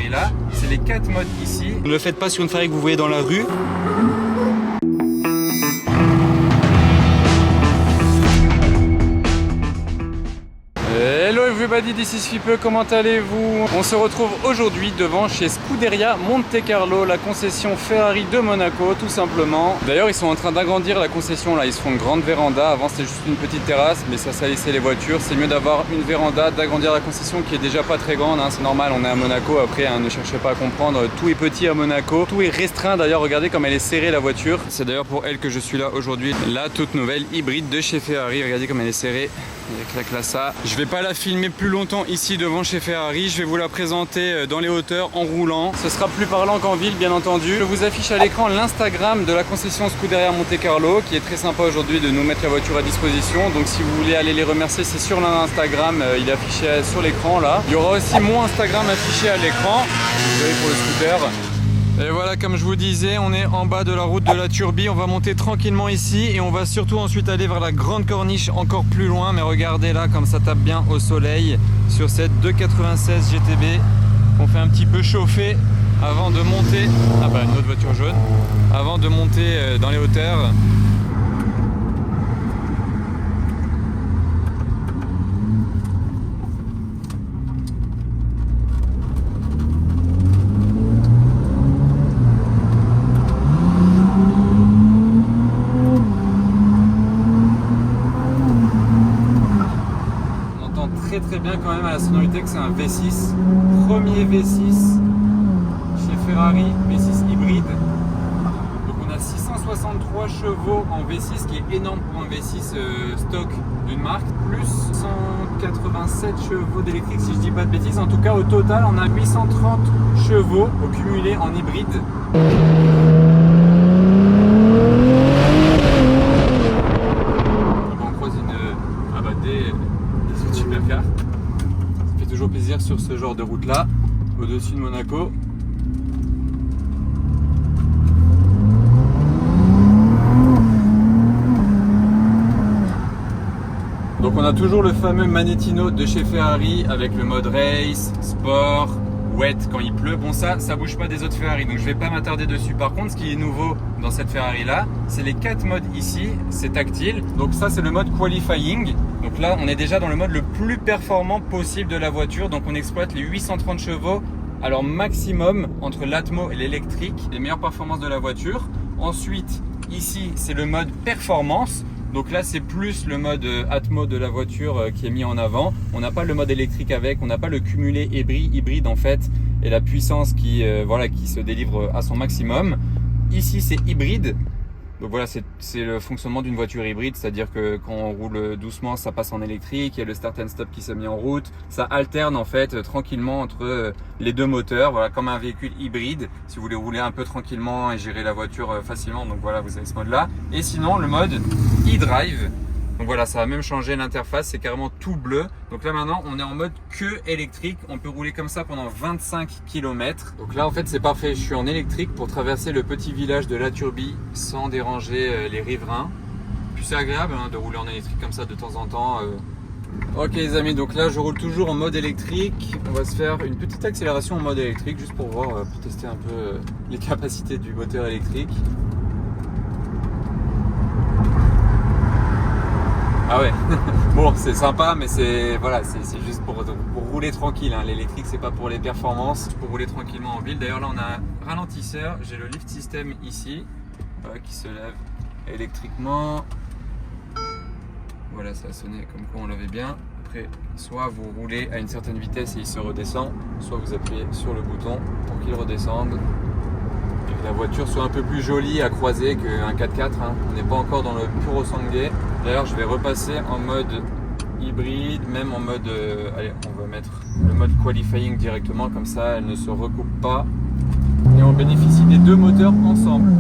Ferrari là, c'est les 4 modes ici. Ne le faites pas sur une Ferrari que vous voyez dans la rue. Hello everybody, this is Fipe, comment allez-vous? On se retrouve aujourd'hui devant chez Scuderia Monte Carlo, la concession Ferrari de Monaco tout simplement. D'ailleurs ils sont en train d'agrandir la concession là, ils se font une grande véranda, avant c'était juste une petite terrasse mais ça salissait les voitures. C'est mieux d'avoir une véranda, d'agrandir la concession qui est déjà pas très grande, hein. C'est normal, on est à Monaco, après hein, ne cherchez pas à comprendre, tout est petit à Monaco, tout est restreint d'ailleurs, regardez comme elle est serrée la voiture. C'est d'ailleurs pour elle que je suis là aujourd'hui, la toute nouvelle hybride de chez Ferrari, regardez comme elle est serrée. Avec la classe A. Je vais pas la filmer plus longtemps ici devant chez Ferrari, je vais vous la présenter dans les hauteurs en roulant. Ce sera plus parlant qu'en ville bien entendu. Je vous affiche à l'écran l'Instagram de la concession Scuderia Monte Carlo qui est très sympa aujourd'hui de nous mettre la voiture à disposition. Donc si vous voulez aller les remercier, c'est sur l'Instagram, il est affiché sur l'écran là. Il y aura aussi mon Instagram affiché à l'écran, vous savez pour le scooter. Et voilà, comme je vous disais, on est en bas de la route de la Turbie, on va monter tranquillement ici et on va surtout ensuite aller vers la grande corniche encore plus loin. Mais regardez là comme ça tape bien au soleil sur cette 296 GTB qu'on fait un petit peu chauffer avant de monter, ah bah une autre voiture jaune, avant de monter dans les hauteurs. Très bien quand même à la sonorité que c'est un V6, premier V6 chez Ferrari, V6 hybride. Donc on a 663 chevaux en V6 qui est énorme pour un V6 stock d'une marque, plus 187 chevaux d'électrique si je dis pas de bêtises. En tout cas au total on a 830 chevaux au cumulé en hybride. Ça fait toujours plaisir sur ce genre de route là, au-dessus de Monaco. Donc on a toujours le fameux Manettino de chez Ferrari avec le mode race, sport, wet quand il pleut. Bon ça bouge pas des autres Ferrari donc je vais pas m'attarder dessus. Par contre ce qui est nouveau dans cette Ferrari là, c'est les 4 modes ici, c'est tactile. Donc ça c'est le mode qualifying. Donc là on est déjà dans le mode le plus performant possible de la voiture. Donc on exploite les 830 chevaux à leur maximum entre l'atmo et l'électrique, les meilleures performances de la voiture. Ensuite ici c'est le mode performance. Donc là c'est plus le mode atmo de la voiture qui est mis en avant. On n'a pas le mode électrique avec, on n'a pas le cumulé hybride en fait et la puissance qui se délivre à son maximum. Ici c'est hybride. Donc voilà, c'est le fonctionnement d'une voiture hybride, c'est-à-dire que quand on roule doucement, ça passe en électrique, il y a le start and stop qui s'est mis en route, ça alterne en fait tranquillement entre les deux moteurs, voilà, comme un véhicule hybride, si vous voulez rouler un peu tranquillement et gérer la voiture facilement, donc voilà, vous avez ce mode-là. Et sinon, le mode e-drive, donc voilà, ça a même changé l'interface, c'est carrément tout bleu. Donc là maintenant, on est en mode que électrique, on peut rouler comme ça pendant 25 km. Donc là en fait c'est parfait, je suis en électrique pour traverser le petit village de la Turbie sans déranger les riverains. Puis c'est agréable hein, de rouler en électrique comme ça de temps en temps. Ok les amis, donc là je roule toujours en mode électrique. On va se faire une petite accélération en mode électrique juste pour voir, pour tester un peu les capacités du moteur électrique. Ah ouais, bon c'est sympa mais c'est voilà, c'est juste pour rouler tranquille hein. L'électrique c'est pas pour les performances, c'est pour rouler tranquillement en ville. D'ailleurs là on a un ralentisseur, j'ai le lift system ici qui se lève électriquement. Voilà, ça a sonné comme quoi on l'avait bien. Après soit vous roulez à une certaine vitesse et il se redescend, soit vous appuyez sur le bouton pour qu'il redescende et que la voiture soit un peu plus jolie à croiser qu'un 4x4 hein. On n'est pas encore dans le puro sangue. D'ailleurs je vais repasser en mode hybride, même en mode allez, on va mettre le mode qualifying directement, comme ça elle ne se recoupe pas et on bénéficie des deux moteurs ensemble.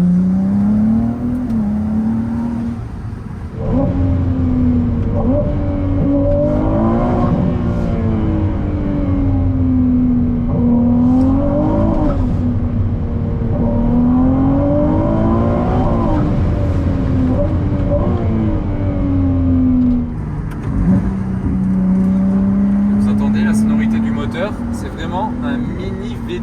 C'est vraiment vraiment un mini V12.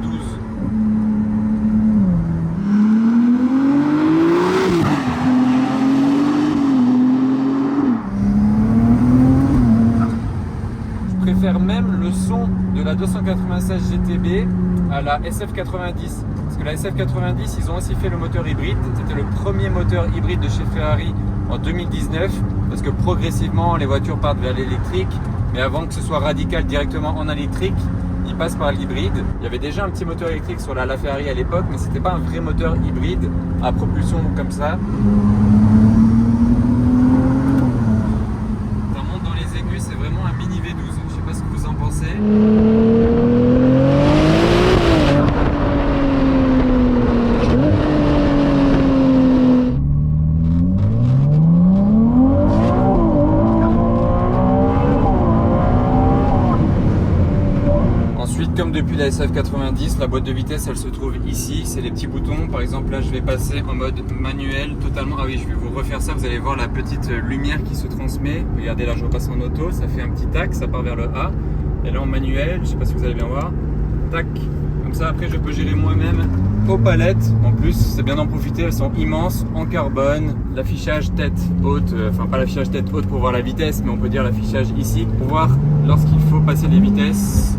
Je préfère même le son de la 296 GTB à la SF90. Parce que la SF90, ils ont aussi fait le moteur hybride. C'était le premier moteur hybride de chez Ferrari en 2019. Parce que progressivement, les voitures partent vers l'électrique. Mais avant que ce soit radical directement en électrique, ils passent par l'hybride. Il y avait déjà un petit moteur électrique sur la Ferrari à l'époque, mais c'était pas un vrai moteur hybride à propulsion comme ça. Ça monte dans les aigus, c'est vraiment un mini V12. Je sais pas ce que vous en pensez. Comme depuis la SF90, la boîte de vitesse elle se trouve ici, c'est les petits boutons. Par exemple là je vais passer en mode manuel totalement. Ah oui, je vais vous refaire ça, vous allez voir la petite lumière qui se transmet. Regardez là, je repasse en auto, ça fait un petit tac, ça part vers le A. Et là en manuel, je sais pas si vous allez bien voir, tac, comme ça après je peux gérer moi-même aux palettes. En plus c'est bien d'en profiter, elles sont immenses, en carbone. L'affichage tête haute, enfin pas l'affichage tête haute pour voir la vitesse, mais on peut dire l'affichage ici pour voir lorsqu'il faut passer les vitesses.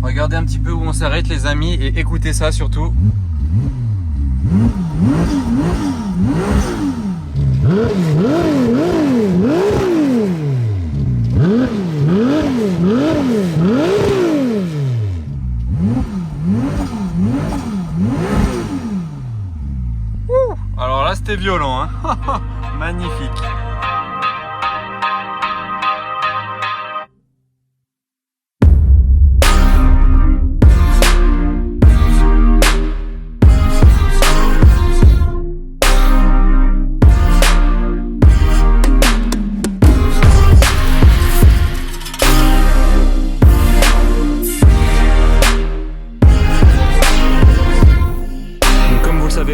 Regardez un petit peu où on s'arrête les amis et écoutez ça surtout. Alors là c'était violent, hein. Magnifique.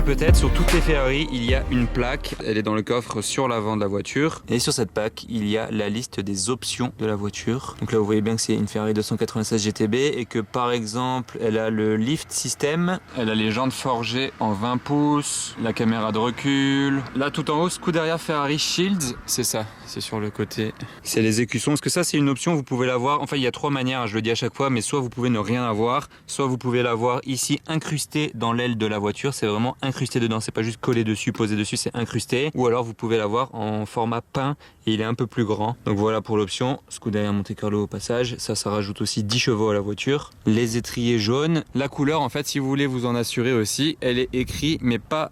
Peut-être sur toutes les Ferrari il y a une plaque, elle est dans le coffre sur l'avant de la voiture et sur cette plaque il y a la liste des options de la voiture. Donc là vous voyez bien que c'est une Ferrari 296 GTB et que par exemple elle a le lift system, elle a les jantes forgées en 20 pouces, la caméra de recul, là tout en haut Scuderia Ferrari Shields, c'est ça, c'est sur le côté, c'est les écussons, parce que ça c'est une option, vous pouvez l'avoir, enfin il y a trois manières, je le dis à chaque fois, mais soit vous pouvez ne rien avoir, soit vous pouvez l'avoir ici incrusté dans l'aile de la voiture, c'est vraiment incrusté dedans, c'est pas juste collé dessus, posé dessus, c'est incrusté. Ou alors vous pouvez l'avoir en format peint et il est un peu plus grand. Donc voilà pour l'option. Scuderia Monte Carlo au passage, ça rajoute aussi 10 chevaux à la voiture. Les étriers jaunes, la couleur en fait si vous voulez vous en assurer aussi, elle est écrite mais pas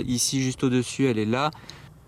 ici juste au dessus, elle est là.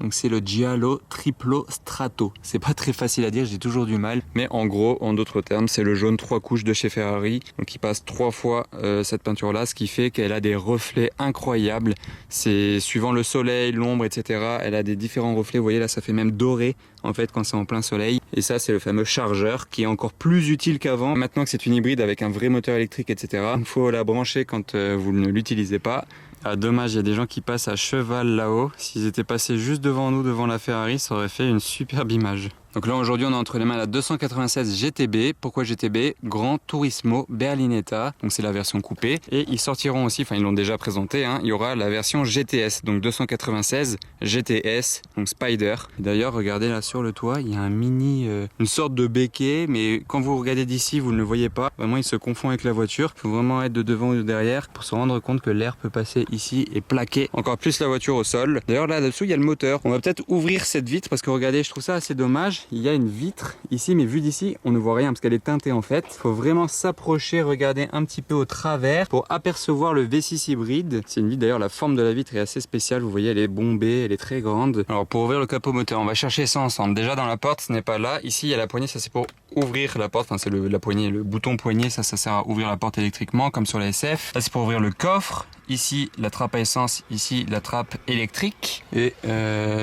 Donc c'est le Giallo Triplo Strato. C'est pas très facile à dire, j'ai toujours du mal. Mais en gros, en d'autres termes, c'est le jaune 3 couches de chez Ferrari. Donc il passe 3 fois cette peinture-là, ce qui fait qu'elle a des reflets incroyables. C'est suivant le soleil, l'ombre, etc. Elle a des différents reflets. Vous voyez là, ça fait même doré en fait quand c'est en plein soleil. Et ça, c'est le fameux chargeur qui est encore plus utile qu'avant. Maintenant que c'est une hybride avec un vrai moteur électrique, etc. Il faut la brancher quand vous ne l'utilisez pas. Ah, dommage, il y a des gens qui passent à cheval là-haut. S'ils étaient passés juste devant nous, devant la Ferrari, ça aurait fait une superbe image. Donc là aujourd'hui on a entre les mains la 296 GTB. Pourquoi GTB? Gran Turismo Berlinetta, donc c'est la version coupée. Et ils sortiront aussi, enfin ils l'ont déjà présenté, hein, il y aura la version GTS, donc 296 GTS, donc Spider. D'ailleurs regardez là sur le toit, il y a un mini, une sorte de béquet, mais quand vous regardez d'ici vous ne le voyez pas. Vraiment il se confond avec la voiture, il faut vraiment être de devant ou de derrière pour se rendre compte que l'air peut passer ici et plaquer encore plus la voiture au sol. D'ailleurs là-dessous il y a le moteur. On va peut-être ouvrir cette vitre parce que regardez, je trouve ça assez dommage. Il y a une vitre ici, mais vu d'ici, on ne voit rien parce qu'elle est teintée en fait. Il faut vraiment s'approcher, regarder un petit peu au travers pour apercevoir le V6 hybride. C'est une vitre, d'ailleurs, la forme de la vitre est assez spéciale. Vous voyez, elle est bombée, elle est très grande. Alors, pour ouvrir le capot moteur, on va chercher ça ensemble. Déjà, dans la porte, ce n'est pas là. Ici, il y a la poignée, ça c'est pour ouvrir la porte, enfin c'est la poignée, le bouton poignée, ça sert à ouvrir la porte électriquement comme sur la SF. Là c'est pour ouvrir le coffre, ici la trappe à essence, ici la trappe électrique. Et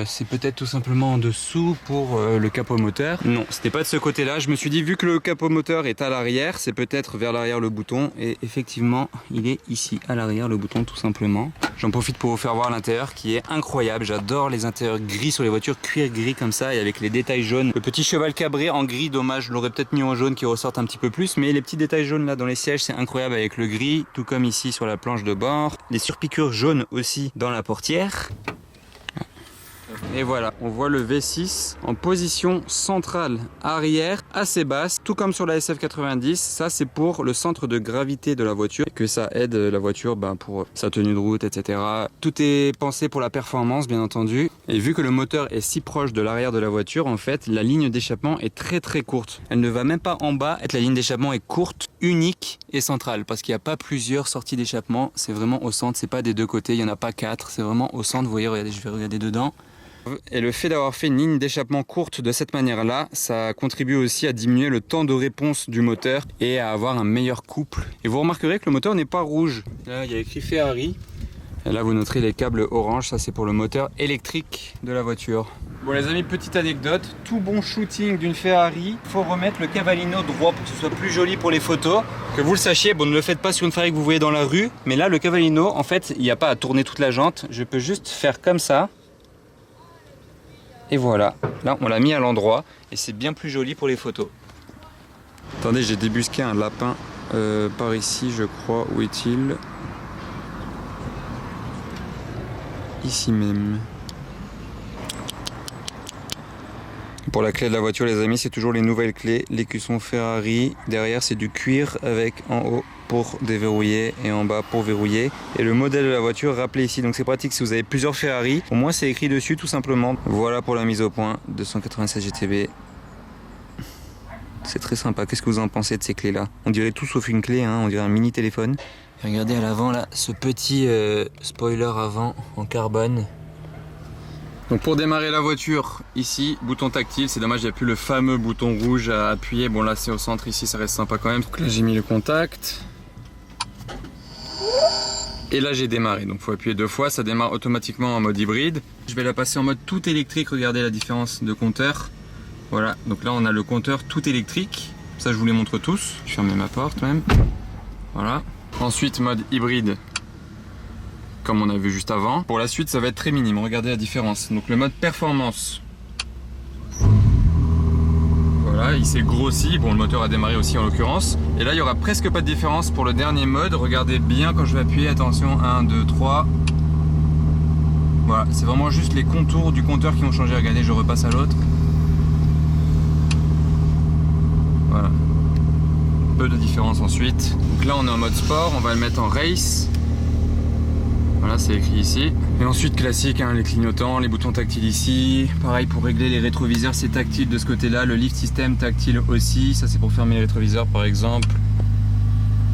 c'est peut-être tout simplement en dessous pour le capot moteur. Non, c'était pas de ce côté-là, je me suis dit vu que le capot moteur est à l'arrière, c'est peut-être vers l'arrière le bouton. Et effectivement, il est ici à l'arrière le bouton tout simplement. J'en profite pour vous faire voir l'intérieur qui est incroyable. J'adore les intérieurs gris sur les voitures, cuir gris comme ça et avec les détails jaunes. Le petit cheval cabré en gris, dommage, je l'aurais peut-être mis en jaune qui ressortent un petit peu plus, mais les petits détails jaunes là dans les sièges, c'est incroyable avec le gris, tout comme ici sur la planche de bord. Les surpiqûres jaunes aussi dans la portière. Et voilà, on voit le V6 en position centrale arrière, assez basse, tout comme sur la SF90. Ça, c'est pour le centre de gravité de la voiture, que ça aide la voiture pour sa tenue de route, etc. Tout est pensé pour la performance, bien entendu. Et vu que le moteur est si proche de l'arrière de la voiture, en fait, la ligne d'échappement est très très courte. Elle ne va même pas en bas. La ligne d'échappement est courte, unique et centrale, parce qu'il n'y a pas plusieurs sorties d'échappement. C'est vraiment au centre, c'est pas des deux côtés, il n'y en a pas quatre. C'est vraiment au centre. Vous voyez, regardez, je vais regarder dedans. Et le fait d'avoir fait une ligne d'échappement courte de cette manière-là, ça contribue aussi à diminuer le temps de réponse du moteur et à avoir un meilleur couple. Et vous remarquerez que le moteur n'est pas rouge. Là, il y a écrit Ferrari. Et là, vous noterez les câbles orange. Ça, c'est pour le moteur électrique de la voiture. Bon, les amis, petite anecdote. Tout bon shooting d'une Ferrari, il faut remettre le cavallino droit pour que ce soit plus joli pour les photos. Que vous le sachiez, bon, ne le faites pas sur une Ferrari que vous voyez dans la rue. Mais là, le cavallino, en fait, il n'y a pas à tourner toute la jante. Je peux juste faire comme ça. Et voilà, là on l'a mis à l'endroit et c'est bien plus joli pour les photos. Attendez, j'ai débusqué un lapin par ici, je crois. Où est-il? Ici même. Pour la clé de la voiture, les amis, c'est toujours les nouvelles clés. L'écusson Ferrari. Derrière, c'est du cuir avec en haut pour déverrouiller et en bas pour verrouiller. Et le modèle de la voiture rappelé ici. Donc c'est pratique si vous avez plusieurs Ferrari. Au moins, c'est écrit dessus tout simplement. Voilà pour la mise au point. 287 GTB. C'est très sympa. Qu'est-ce que vous en pensez de ces clés-là? On dirait tout sauf une clé, hein. On dirait un mini téléphone. Et regardez à l'avant là, ce petit spoiler avant en carbone. Donc pour démarrer la voiture, ici, bouton tactile, c'est dommage, il n'y a plus le fameux bouton rouge à appuyer. Bon là c'est au centre, ici ça reste sympa quand même. Donc là j'ai mis le contact. Et là j'ai démarré, donc il faut appuyer 2 fois, ça démarre automatiquement en mode hybride. Je vais la passer en mode tout électrique, regardez la différence de compteur. Voilà, donc là on a le compteur tout électrique. Ça je vous les montre tous, je ferme ma porte même. Voilà. Ensuite mode hybride. Comme on a vu juste avant. Pour la suite, ça va être très minime. Regardez la différence. Donc le mode performance. Voilà, il s'est grossi. Bon, le moteur a démarré aussi en l'occurrence. Et là, il n'y aura presque pas de différence pour le dernier mode. Regardez bien quand je vais appuyer. Attention, 1, 2, 3. Voilà, c'est vraiment juste les contours du compteur qui vont changer. Regardez, je repasse à l'autre. Voilà. Peu de différence ensuite. Donc là, on est en mode sport. On va le mettre en race. Voilà, c'est écrit ici. Et ensuite classique, hein, les clignotants, les boutons tactiles ici. Pareil pour régler les rétroviseurs, c'est tactile de ce côté-là. Le lift system tactile aussi. Ça c'est pour fermer les rétroviseurs par exemple.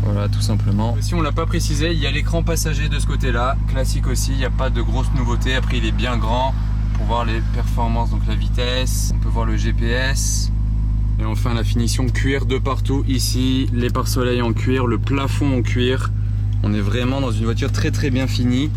Voilà, tout simplement. Si on l'a pas précisé, il y a l'écran passager de ce côté-là. Classique aussi, il n'y a pas de grosses nouveautés. Après il est bien grand pour voir les performances, donc la vitesse. On peut voir le GPS. Et enfin la finition cuir de partout. Ici, les pare-soleil en cuir, le plafond en cuir. On est vraiment dans une voiture très très bien finie.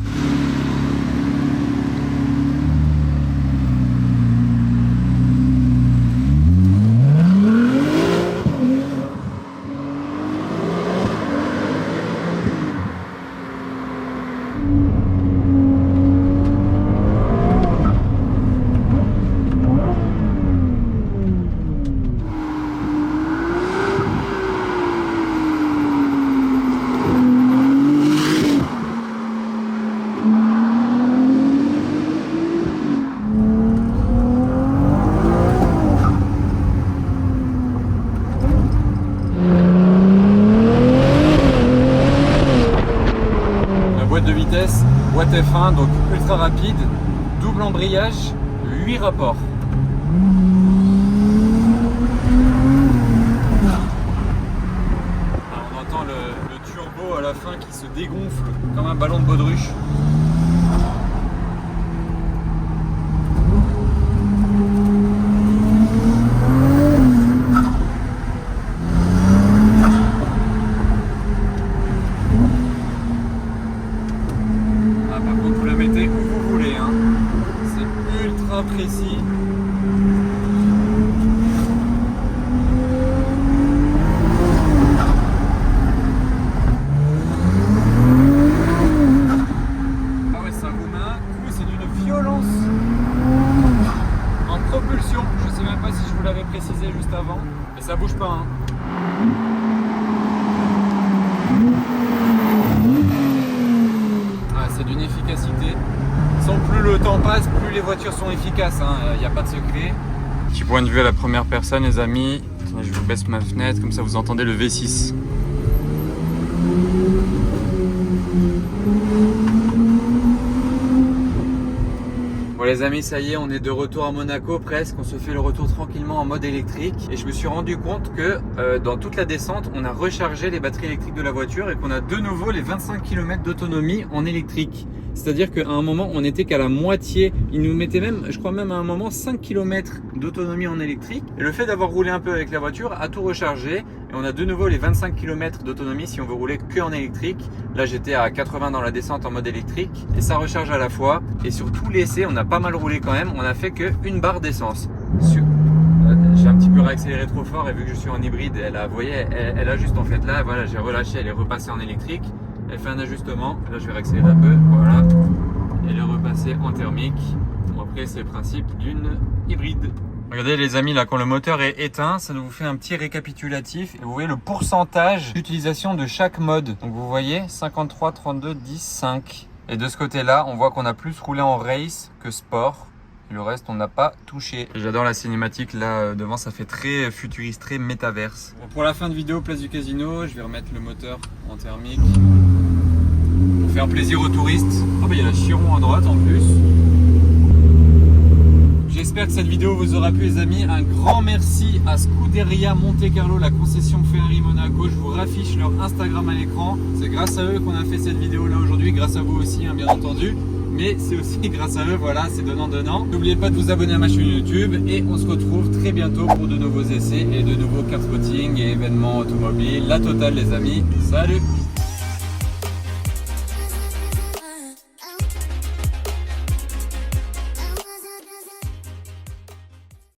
Boîte F1, donc ultra rapide, double embrayage, 8 rapports. Alors on entend le turbo à la fin qui se dégonfle comme un ballon de baudruche. sont efficaces, il n'y a pas de secret. Petit point de vue à la première personne les amis. Attendez, je vous baisse ma fenêtre, comme ça vous entendez le V6. Bon les amis, ça y est, on est de retour à Monaco presque, on se fait le retour tranquillement en mode électrique et je me suis rendu compte que dans toute la descente, on a rechargé les batteries électriques de la voiture et qu'on a de nouveau les 25 km d'autonomie en électrique. C'est-à-dire qu'à un moment, on n'était qu'à la moitié. Il nous mettait même, je crois même à un moment, 5 km d'autonomie en électrique. Et le fait d'avoir roulé un peu avec la voiture a tout rechargé. Et on a de nouveau les 25 km d'autonomie si on veut rouler que en électrique. Là, j'étais à 80 dans la descente en mode électrique. Et ça recharge à la fois. Et sur tout l'essai, on a pas mal roulé quand même. On a fait qu'une barre d'essence. J'ai un petit peu réaccéléré trop fort et vu que je suis en hybride, vous voyez, elle ajuste en fait là. Voilà, j'ai relâché, elle est repassée en électrique. Elle fait un ajustement, là je vais réaccélérer un peu, voilà, et elle est repassée en thermique. Bon, après c'est le principe d'une hybride. Regardez les amis, là quand le moteur est éteint, ça vous fait un petit récapitulatif et vous voyez le pourcentage d'utilisation de chaque mode. Donc vous voyez 53, 32, 10, 5. Et de ce côté-là, on voit qu'on a plus roulé en race que sport. Le reste, on n'a pas touché. J'adore la cinématique là devant, ça fait très futuriste, très métaverse. Bon, pour la fin de vidéo, place du casino, je vais remettre le moteur en thermique. Pour faire plaisir aux touristes. Ah bah il y a la Chiron à droite en plus. J'espère que cette vidéo vous aura plu les amis. Un grand merci à Scuderia Monte Carlo, la concession Ferrari Monaco. Je vous raffiche leur Instagram à l'écran. C'est grâce à eux qu'on a fait cette vidéo là aujourd'hui. Grâce à vous aussi, bien entendu. Mais c'est aussi grâce à eux, voilà, c'est donnant-donnant. N'oubliez pas de vous abonner à ma chaîne YouTube et on se retrouve très bientôt pour de nouveaux essais et de nouveaux car spotting et événements automobiles. La totale les amis, salut!